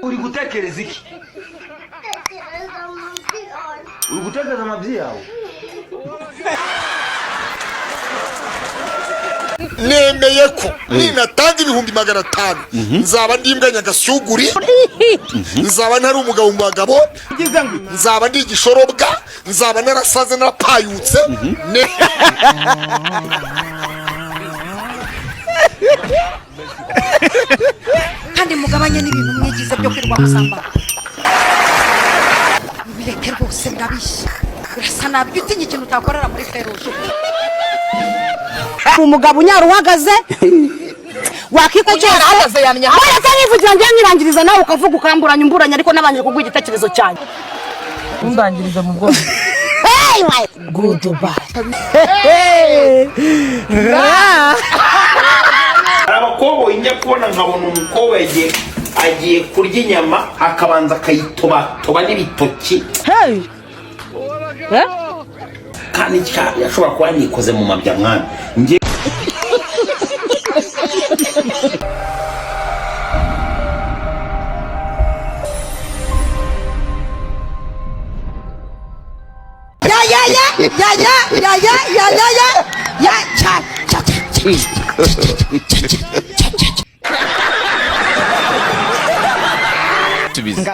uri gutekereza iki? Uri gutekereza amabyi yawe? Nemeye ko ninatanga ibihumbi 500 nzaba ndi imbwa nyagasuguri, nzaba ntari umugabo mu bagabo, nzaba ndi igishorobwa, nzaba narasaze narapayutse. Kandi mugabanye n'ibintu mwigize byo kwirwa musamba. Bireke rwose ndabishye. Urasa nabi utinye ikintu utakorera muri feruje. Umugabo unyara uhagaze wakiko cyose ahagaze yamenya aho yatanyivugira ngiye nyirangiriza nawe ukavuga ukamburanya umburanya ariko nabanje kugwa igitekerezo cyane umbangiriza mu bwonko. Hey my good bye. Abakobwa injya kubona nkabona umukobwa agiye kurya inyama akabanza akayitoba n'ibitoki. Hey kandi yashobora kuba nikoze mu mabya mwana nge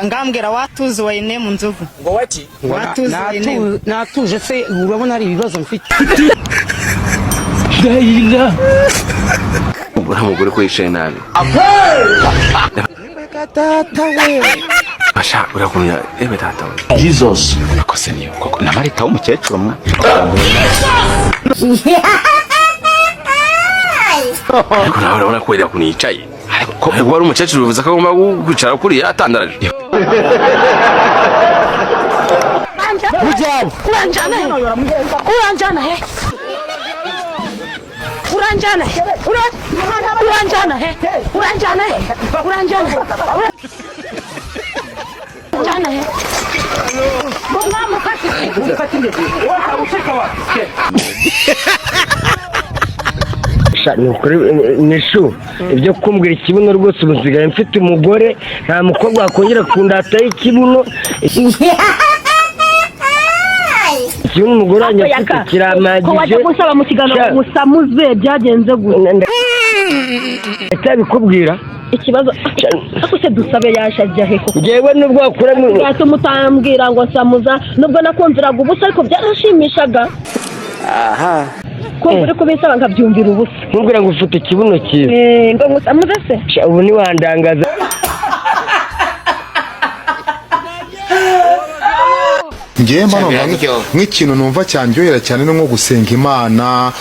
ngambwira watuze wayine mu nzovu ngo wati natuje se urabona ari ibibazo mfite Gaila umugore ko yishaye nabi tata we basha urakunya ebe tata we Jesus akose niyo koko namarita umukecuru mwa ariko nawe urabona ko yari kunicaye ko wari umukecuru bivuze ko agomba kwicara kuri yatandaraje uranjana he uranjana he uranjana he uranjana he uranjana he uranjana he mama mukatinde ushaka wa nukuri nishu ibyo kumbwira ikibuno rwose ubusigaye mfite umugore nta mukobwa wakongera kundata ikibuno ikibuno umugore anyafite kiramagije ko wajya gusaba mu kiganiro musamuze byagenze gute atabikubwira ikibazo akuse dusabe yashajya he ko ngewe nubwo wakuramo mutambwira ngo samuza nubwo nakumviraga ubusa ariko byarashimishaga. aha ko uri kubisaba nkabyumvira ubusa nkubwira ngo ufite ikibuno cyiza ngo musamuze se ubu ni wandangaza ngiye mbano nk'ikintu numva cyanjyohera cyane no nko gusenga Imana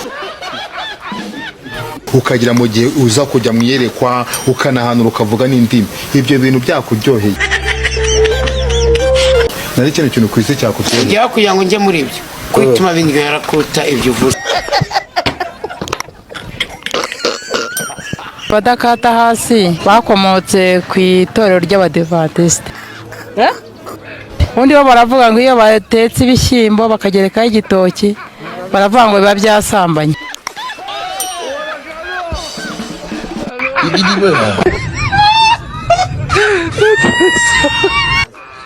ukagira mu gihe uza kujya mwiyerekwa ukanahanura ukavuga n'indimi ibyo bintu byakuryoheye nari kintu ku isi cyakuryoheye ngiye kugira ngo nje muri ibyo kwituma bindyohera kuta ibyo uvuze badakata hasi bakomotse ku itorero ry'Abadiventiste. Undi bo baravuga ngo iyo batetse ibishyimbo bakagerekaho igitoki baravuga ngo biba byasambanye.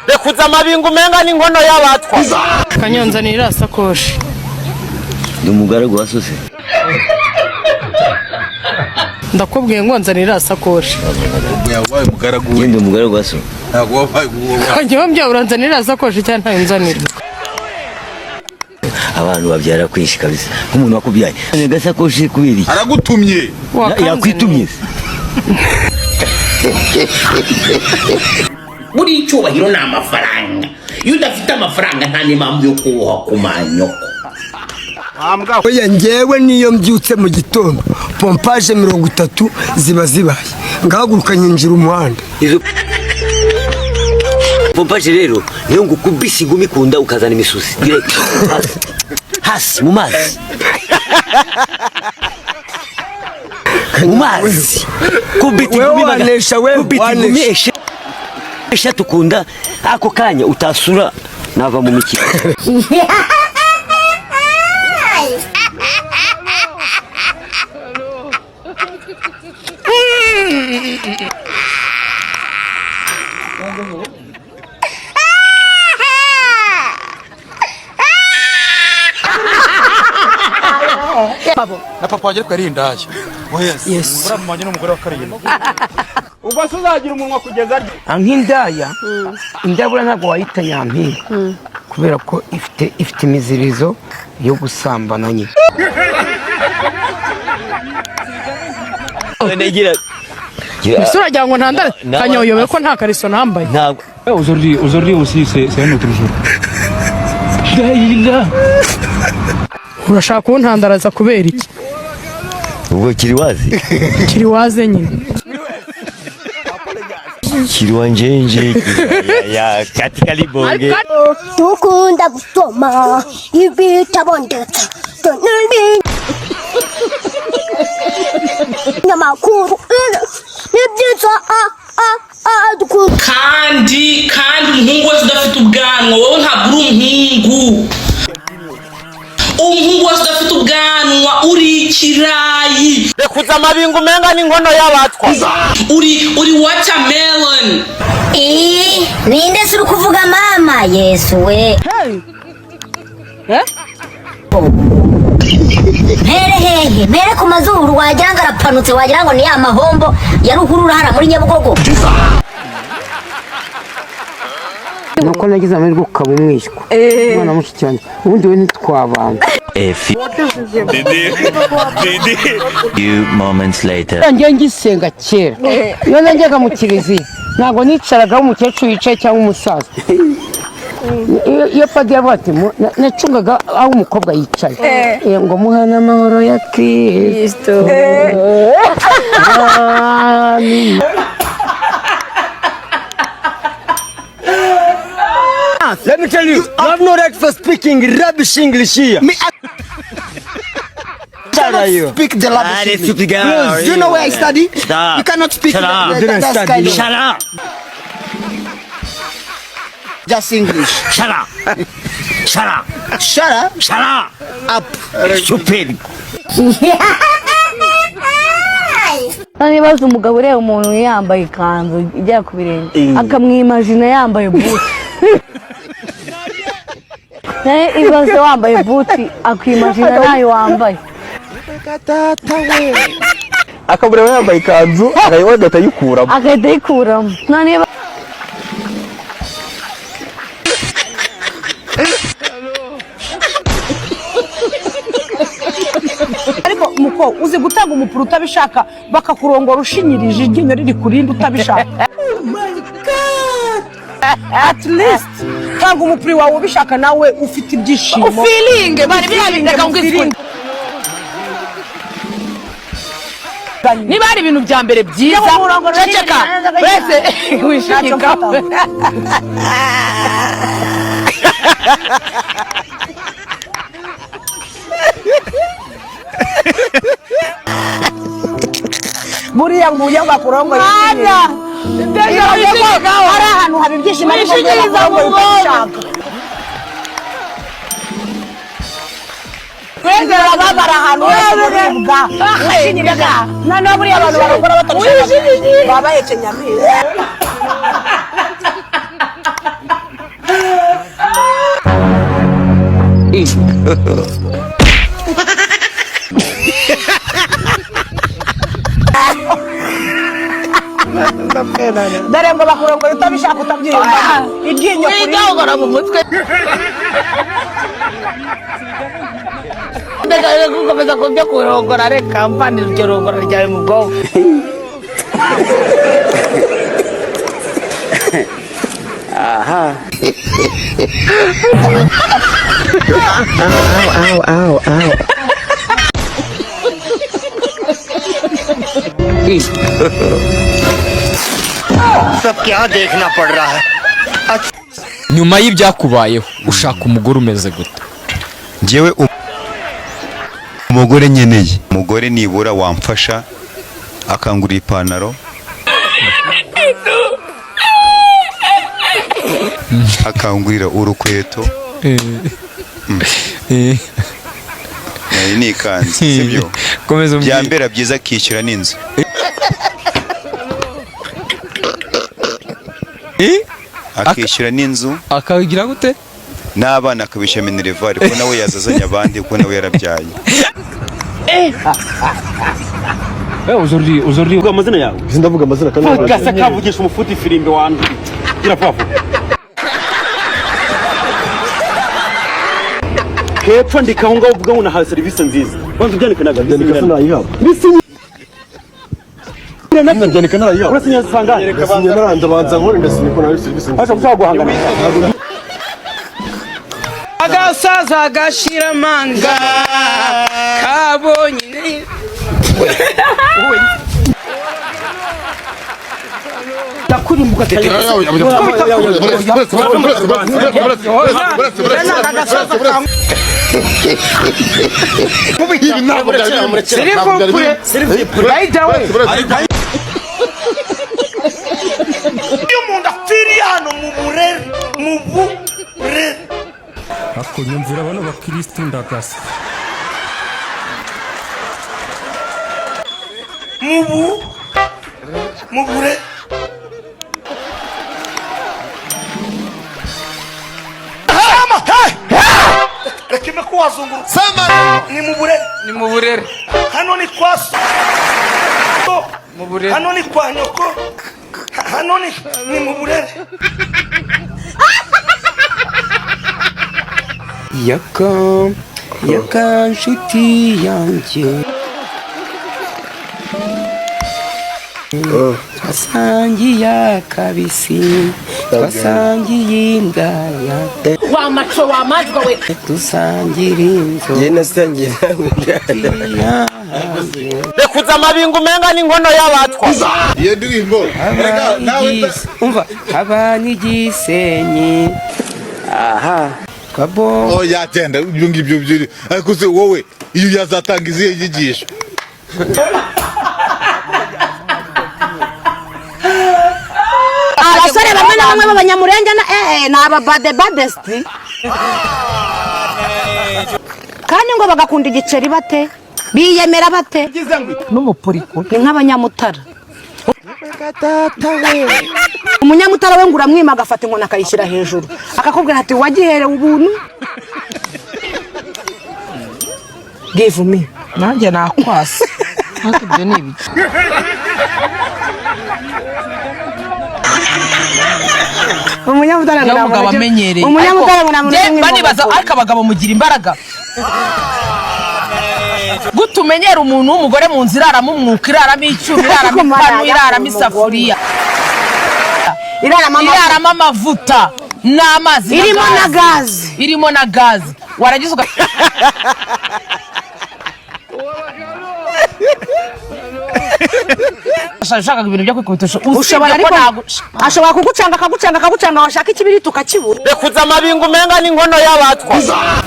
rekuza amabingu menga n'inkono y'abatwa Kanyonza ni irasakoshi ni umugaragu wasose ndakubwiye ngo nzanira irasakoshi yabaye umugaragu we ndi umugaragu waso ntabwo wabaye kanjye mbya uranzanira irasakoshi cyane ntayo nzanira abantu babyara kwishi kabisa nk'umuntu wakubyaye gasakoshi kubiri aragutumye yakwitumye buri icyubahiro ni amafaranga iyo udafite amafaranga nta n'impamvu yo kuboha ku manyoko. oya ngewe niyo mbyutse mu gitondo pompaje 30 ziba zibaye ngahaguruka nyinjira umuhanda izo pompaje rero niyo ngukubisi igumi kunda ukazana imisusi direct hasi mu mazi mu mazi kubita igumi wanesha we wanesha eshatu kunda ako kanya utasura nava mu mikino na papa wanjye ariko yari indaya. Yes. Muramu wanjye n'umugore wa karindwi. Ubwo se uzagira umunwa kugeza nk'indaya indabura ntabwo wayita nyampinga kubera ko ifite imizirizo yo gusambana nyine. ese uragira ngo ntandare kanyoyobe ko nta kariso nambaye. Aujourd'hui aussi c'est un autre jour. urashaka kuntandaraza kubera iki? ubwo kiri wazi nyine Kiriwanjenje ya katika libonge dukunda gusoma ibitabo ndetse n'amakuru n'ibyiza kandi umuhungu wese udafite ubwanwa wowe ntabwo uri umuhungu wese udafite ubwanwa uri ikirayi. rekuza amabingu umenga n'inkono y'abatwa. uri watermelon. ninde se uri kuvuga mama? Yesu we. Mpere ku mazuru wagira ngo arapanutse, wagira ngo ni ya mahombo ya ruhurura hara muri Nyabugogo. nuko nagize amahirwe ukaba umwishywa umwana mushiki cyane ubundi we ntitwabana. few moments later njye ngisenga kera iyo najyaga mu kiliziya ntabwo nicaragaho umukecuru yicaye cyangwa umusaza. iyo padiri yavuga ati nacungaga aho umukobwa yicaye ngo muhane amahoro ya Kristo. Let me tell you, you have no right for speaking rubbish English here. Speak the rubbish English. Please, you know where I study? Stop. You cannot speak Shut up. that kind of. Shut up. Just English. Shut up. Shut up. Shut up. Shut up. Up. Stupid. Nibaza umugabo ureba umuntu yambaye ikanzu ijya ku birenge akamwimagina yambaye buti. Ibaze wambaye buti akwimagina nayo wambaye. akabura yambaye ikanzu agahita yikuramo. None ariko muko uzi gutanga umupuru utabishaka bakakurongora ushinyirije iryinyo riri kurindi utabishaka. Oh my god, at least tanga umupuru wawe ubishaka nawe ufite ibyishimo feeling bari byabindeka ngo izikunda. niba ari ibintu bya mbere byiza ceceka wese wishimika. buriya nguye bakurongo yishimira hari ahantu haba ibyishimo ariko bakurongo kwegera babara ahantu bwa wishimira none buriya abantu barongora batabishaka baba yekenyamira. dore ngo bakurongora utabishaka utabyiyumva iryinyo kuri mu mutwe. ndagaye gukomeza kubyo kurongora reka mpanira iryo rongora ryawe mu bwonko. aha ow सब क्या देखना पड़ रहा है. nyuma y'ibyakubayeho ushaka umugore umeze gute? Njyewe umugore nkeneye umugore nibura wamfasha akangura ipantaro akangurira urukweto ni ikanzu sibyo byambera byiza akishyura n'inzu. akishyura n'inzu akagira gute n'abana akabishyura minervari ko nawe yazazanye abandi ko nawe yarabyaye. Aujourd'hui uvuga amazina yawe ndavuga amazina kandi gasa kavugisha umufuti filimbe wandu gira papa hepfo ndikaho ngaho uvuga ngo nahawe serivisi nziza wanzu byandika nagaze nayihawe byandika nayihawe urasinya sanganya ndasinya naranda banza nkore ndasinya ko nawe serivisi nziza ushaka guhangana agasaza gashira manga kabonye takuri mugatete nyumvira bano bakristo ndagasa mubure rekime kuwazunguru ni muburere hano ni kwaso hano ni kwa nyoko hano ni muburere yaka nshuti yanjye twasangiye akabisi twasangiye indaya wa maco wa majwa we dusangira inzo nasangiye rekuza amabingu menga n'inkono y'abatwa iyo ndirimbo umva abana igisenyi aha kabo yagenda ibyo ngibyo byiri ariko se wowe iyo yazatanga izihe nyigisho abasore bamwe na bamwe b'abanyamurenge ni ababadebadesti kandi ngo bagakunda igiceri bate biyemera bate n'umupuriko ni nk'abanyamutara umunyamutara we ngo uramwima agafata inkoni akayishyira hejuru akakubwira ati wagiherewe ubuntu give me nanjye nakwasa ariko ibyo ni ibiki umunyamutara ngo umugabo amenyereye umunyamutara ngo namurenge banibaza ariko abagabo mugira imbaraga gutumenyera umuntu w'umugore mu nzira iraramo umwuka iraramo icyuma iraramo ipanu iraramo isafuriya iraramo amavuta n'amazi irimo na gazi waragize ushaka ibintu byo kwikubitisha ushobora ariko ashobora akagucanga washaka ikibiriti ukakibura rekuza amabingu menga n'inkono y'abatwa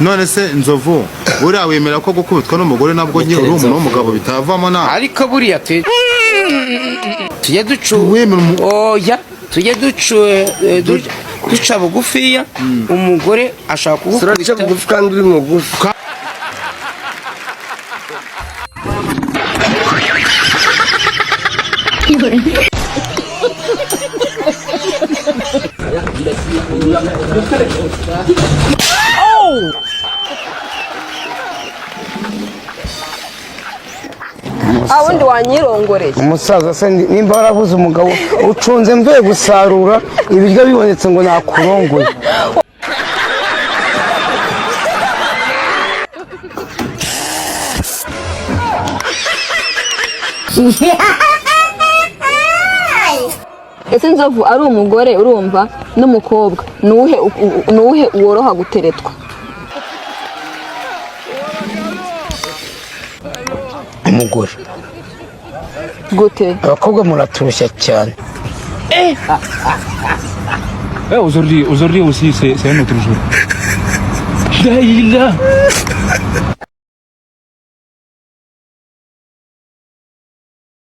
none se nzovu uriya wemera ko gukubitwa n'umugore nabwo nyine uri umuntu w'umugabo bitavamo nawe ariko buriya tujye duca bugufiya umugore ashaka kugukubita bugufi kandi uri mugufi wundi wanyirongoreye umusaza se nimba warabuze umugabo ucunze mvuye gusarura ibiryo bibonetse ngo nakurongoye ese nzovu ari umugore urumva n'umukobwa nuhe woroha guteretwa umugore gute abakobwa muraturushya cyane aujourd'hui aussi c'est un autre jour.